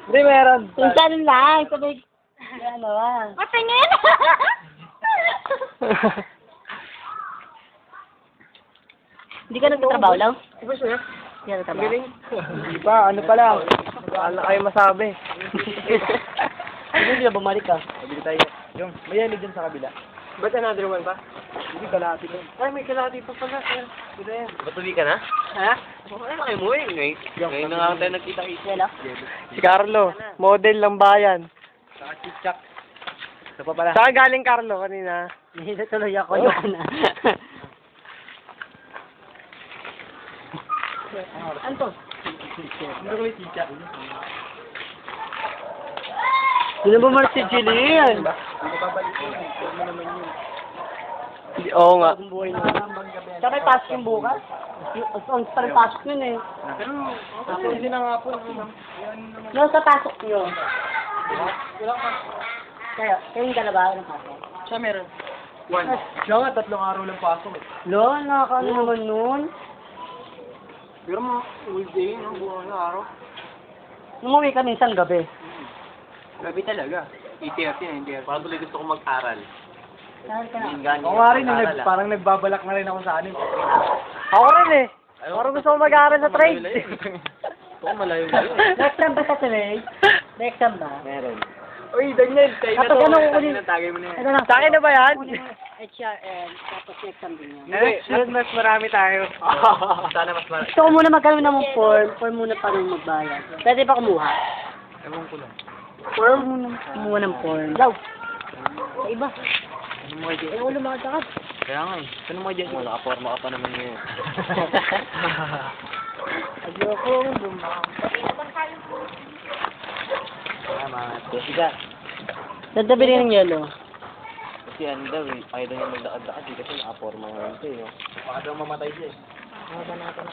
Hindi, meron. Minsan lang, sabay, ano ah. Matingin! Hindi ka nagtatrabaho lang? Di ba siya? Hindi ka nagtatrabaho? Hindi pa, ano pa lang. Wala kayo masabi. Hindi na bumalik ka. Sabi tayo. Yung, may yanig dyan sa kabila. Ba't another one pa? Hindi, kalahati ko. Ay, may kalahati pa pala. Buda yan. Ba't uwi ka na? Ha? Ay, laki mo eh. Ngayon na nga tayo nagkita-kita. Yelo? Si Carlo, model ng bayan. Saka chichak. Ito pa pala. Saan galing Carlo kanina? Hindi tuloy ako yun na. Ano to? Hindi ko may chichak. Sino ba man si Jillian? Oo nga. Tsaka may pasok yung bukas. Ang parang pasok yun eh. Pero, hindi na nga po. No, sa pasok nyo. Kayo yung dalawa ng pasok. Siya meron. One. Siya nga, 3 araw lang pasok eh. Lo, nakakaano naman nun. Pero mga all day, no? Buong araw. Umuwi ka minsan gabi. Gabi talaga. 8:30 na, parang tuloy gusto ko mag-aral. Saan ka na? Ako nga rin, parang nagbabalak na rin ako sa anin. Ako rin eh. Parang gusto ko mag-aaral sa trade. Oo, malayo ba yun? Next time ba sa trade? Next time ba? Meron. Uy, Daniel, tayo na Kapag to. ano kukunin? Tagay mo na yan. Ito na. Sa akin na ba yan? HRM, tapos next time din yan. Sunod mas marami tayo. Sana mas marami. Gusto ko muna magkaroon ng form muna pa rin magbayad. Pwede pa kumuha? Ewan ko lang. Form muna. Kumuha ng form. Daw. Sa iba. Ano mo kayo Ay, ulo makakakad. Kaya nga eh. Ano mo kayo dyan? Nakaporma ka pa naman ngayon. Ayoko, lumang. Salamat. Kasi Dadabili ng yelo. Kasi ano daw eh. Ayaw daw niya maglakad-lakad eh. Kasi nakaporma ngayon siya eh. No? Baka daw mamatay siya eh. Mga banata na